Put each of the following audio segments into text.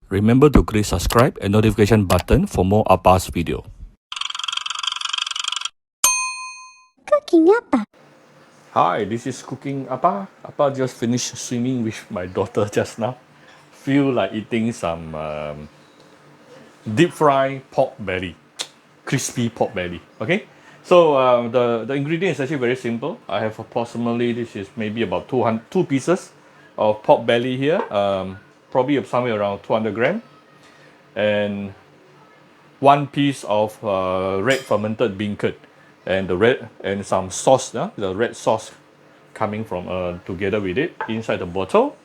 Remember to click subscribe and notification button for more Appa's video. Cooking Appa. Hi, this is Cooking Appa. Appa just finished swimming with my daughter just now. Feel like eating some deep fried pork belly, crispy pork belly. Okay, so the ingredient is actually very simple. I have approximately, this is maybe about 2 pieces of pork belly here, probably somewhere around 200 gram, and 1 piece of red fermented bean curd, and some sauce, the red sauce coming from together with it inside the bottle.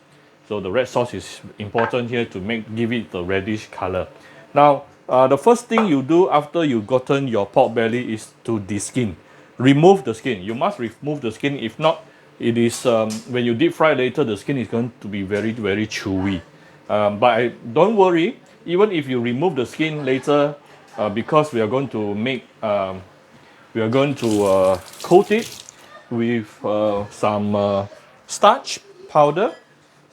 So the red sauce is important here to give it the reddish color. Now the first thing you do after you've gotten your pork belly is to deskin. Remove the skin. You must remove the skin. If not, it is when you deep fry later, the skin is going to be very chewy. Don't worry. Even if you remove the skin later, because we are going to coat it with some starch powder.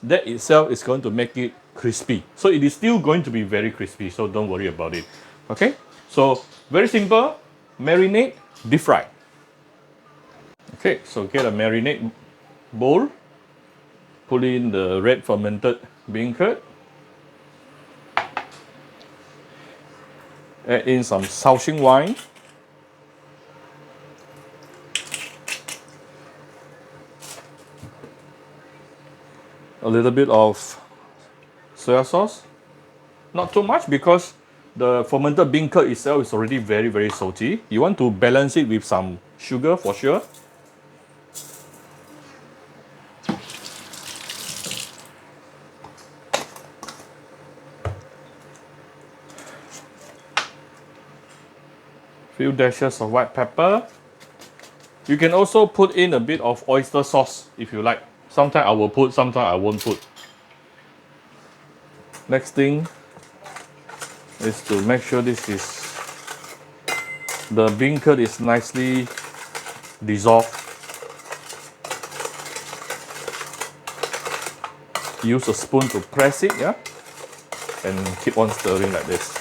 That itself is going to make it crispy. So it is still going to be very crispy, so don't worry about it. Okay, so very simple. Marinade, deep fry. Okay, so get a marinade bowl, put in the red fermented bean curd, add in some Shaoxing wine, a little bit of soya sauce, not too much because the fermented bean curd itself is already very salty. You want to balance it with some sugar for sure. Few dashes of white pepper. You can also put in a bit of oyster sauce if you like. Sometimes I will put, sometimes I won't put. Next thing is to make sure the bean curd is nicely dissolved. Use a spoon to press it, yeah, and keep on stirring like this.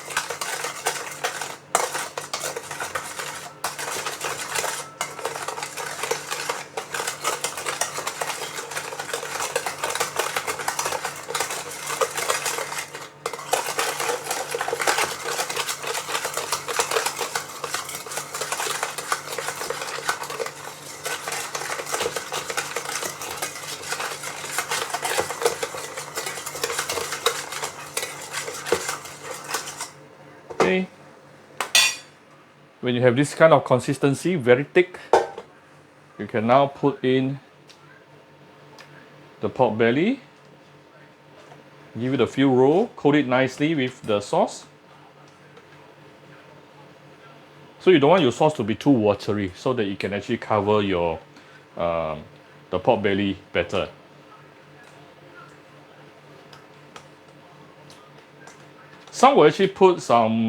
Okay. When you have this kind of consistency, very thick, you can now put in the pork belly, give it a few rolls, coat it nicely with the sauce. So you don't want your sauce to be too watery, so that you can actually cover your the pork belly better. Some will actually put some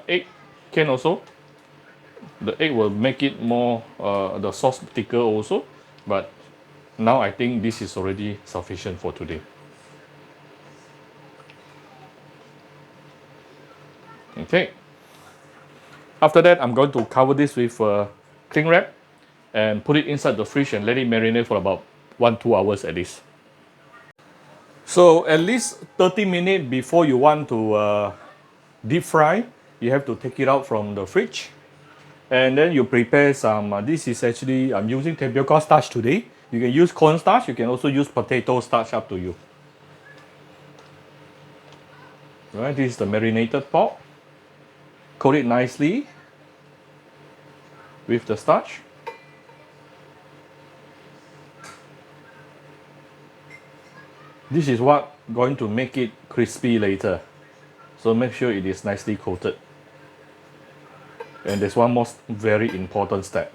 egg can also. The egg will make it more the sauce thicker also, but now I think this is already sufficient for today. Okay. After that, I'm going to cover this with cling wrap and put it inside the fridge and let it marinate for about 1-2 hours at least. So at least 30 minutes before you want to deep fry, you have to take it out from the fridge. And then you prepare some, this is actually, I'm using tapioca starch today. You can use corn starch, you can also use potato starch, up to you. Right, this is the marinated pork. Coat it nicely with the starch. This is what going to make it crispy later. So make sure it is nicely coated. And there's one more very important step.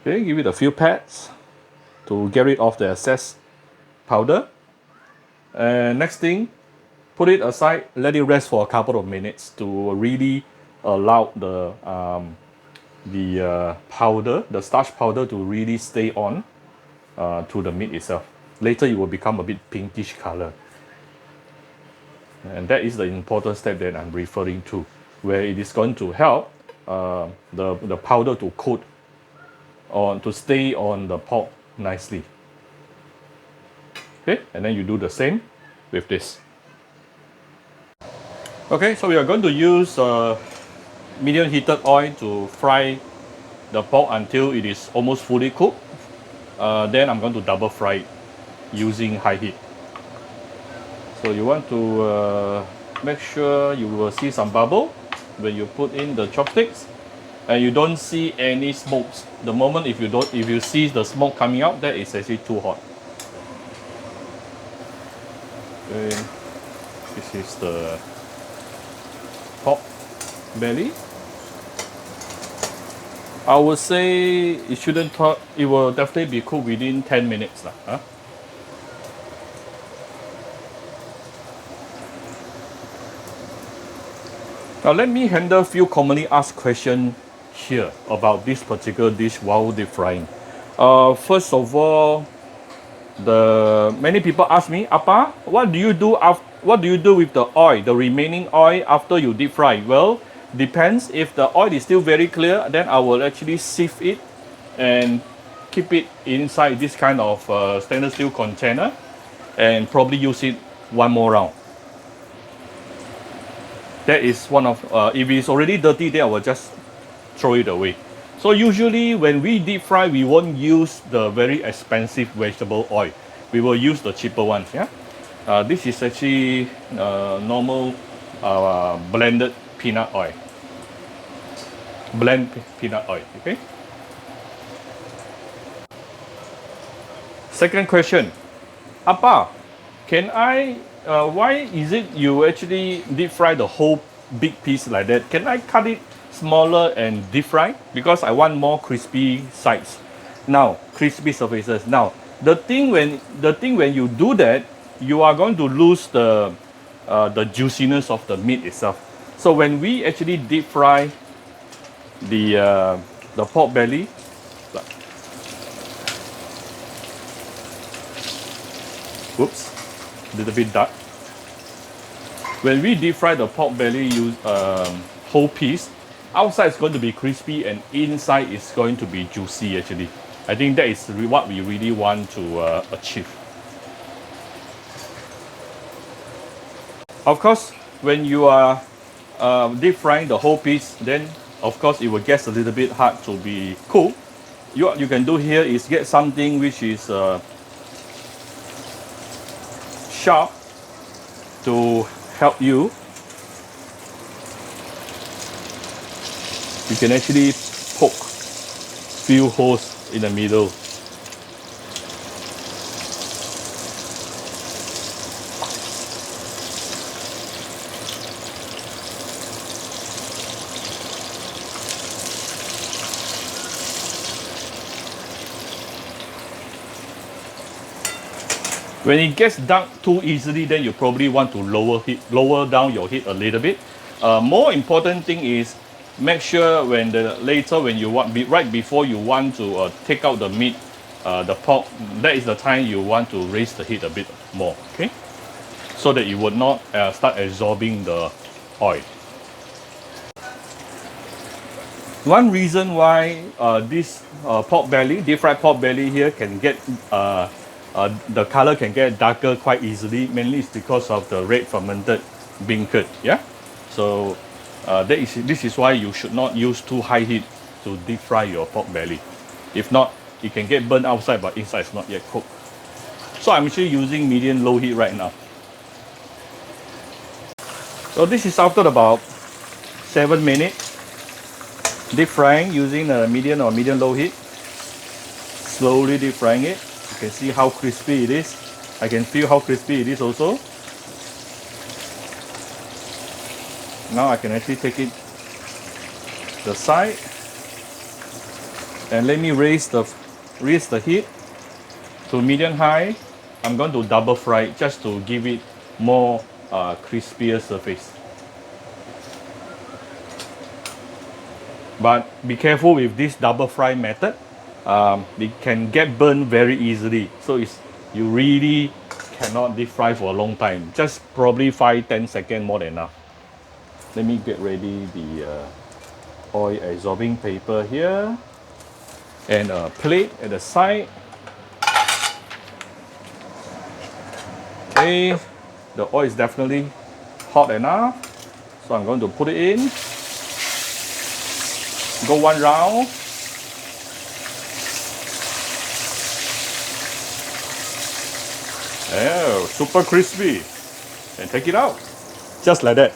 Okay, give it a few pats to get rid of the excess powder. And next thing, put it aside, let it rest for a couple of minutes to really allow the powder, the starch powder, to really stay on to the meat itself. Later it will become a bit pinkish color. And that is the important step that I'm referring to, where it is going to help the powder to coat on, to stay on the pork nicely. Okay, and then you do the same with this. Okay, so we are going to use medium heated oil to fry the pork until it is almost fully cooked. Then I'm going to double fry it using high heat. So you want to make sure you will see some bubble when you put in the chopsticks, and you don't see any smokes. The moment if you see the smoke coming out, that is actually too hot. Okay, this is the pork belly. I would say it shouldn't talk, it will definitely be cooked within 10 minutes. Huh? Now let me handle a few commonly asked questions here about this particular dish while deep frying. First of all, many people ask me, Appa, what do you do with the oil, the remaining oil after you deep fry? Well, depends. If the oil is still very clear, then I will actually sieve it and keep it inside this kind of stainless steel container and probably use it one more round. That is one of, if it's already dirty, then I will just throw it away. So usually when we deep fry, we won't use the very expensive vegetable oil. We will use the cheaper ones. Yeah, this is actually normal blended peanut oil. Blend peanut oil. Okay. Second question, Appa, can I? Why is it you actually deep fry the whole big piece like that? Can I cut it smaller and deep fry? Because I want more crispy sides. Now, crispy surfaces. Now, the thing when you do that, you are going to lose the juiciness of the meat itself. So when we actually deep fry the pork belly, whoops, a little bit dark. When we deep fry the pork belly, use whole piece, outside is going to be crispy and inside is going to be juicy actually. I think that is what we really want to achieve. Of course, when you are deep frying the whole piece, then of course it will get a little bit hard to be cooked. What you can do here is get something which is sharp to help you. You can actually poke few holes in the middle. When it gets dark too easily, then you probably want to lower down your heat a little bit. More important thing is make sure when you want, right before you want to take out the meat, the pork, that is the time you want to raise the heat a bit more, okay? So that it would not start absorbing the oil. One reason why this pork belly, deep fried pork belly here can get the color can get darker quite easily, mainly is because of the red fermented bean curd. Yeah, so this is why you should not use too high heat to deep fry your pork belly. If not, it can get burnt outside but inside is not yet cooked. So I'm actually using medium low heat right now. So this is after about 7 minutes deep frying using a medium or medium low heat. Slowly deep frying it. You can see how crispy it is. I can feel how crispy it is also. Now I can actually take it to the side and let me raise the heat to medium high. I'm going to double fry it just to give it more crispier surface. But be careful with this double fry method. It can get burned very easily. So you really cannot deep fry for a long time. Just probably 5-10 seconds more than enough. Let me get ready the oil absorbing paper here. And a plate at the side. Okay, the oil is definitely hot enough. So I'm going to put it in. Go one round. Oh, super crispy. And take it out. Just like that.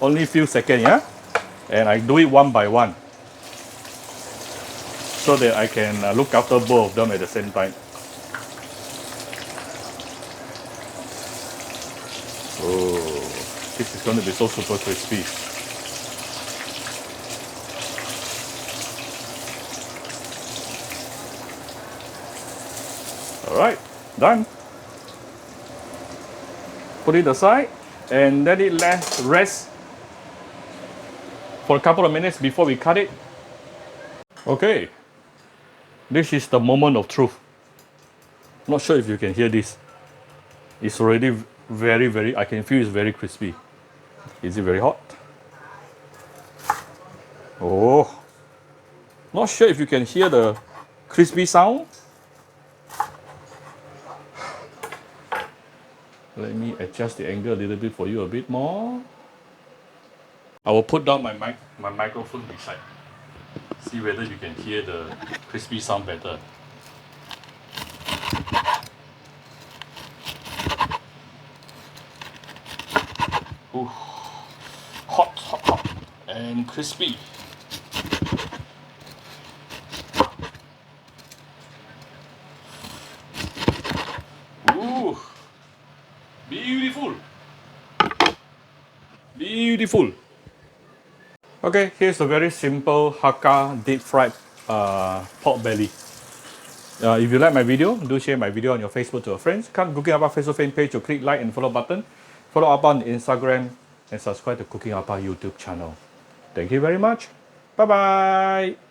Only a few seconds, yeah? And I do it one by one. So that I can look after both of them at the same time. Oh, this is going to be so super crispy. Alright, done. Put it aside and let it rest for a couple of minutes before we cut it. Okay, this is the moment of truth. Not sure if you can hear this. It's already very, I can feel it's very crispy. Is it very hot? Oh, not sure if you can hear the crispy sound. Let me adjust the angle a little bit for you a bit more. I will put down my microphone beside. See whether you can hear the crispy sound better. Ooh, hot, and crispy. Ooh, beautiful. Beautiful. Okay, here's a very simple Hakka deep fried pork belly. If you like my video, do share my video on your Facebook to your friends. Come Cooking Appa Facebook fan page to click like and follow button. Follow Appa on Instagram and subscribe to Cooking Appa YouTube channel. Thank you very much. Bye bye.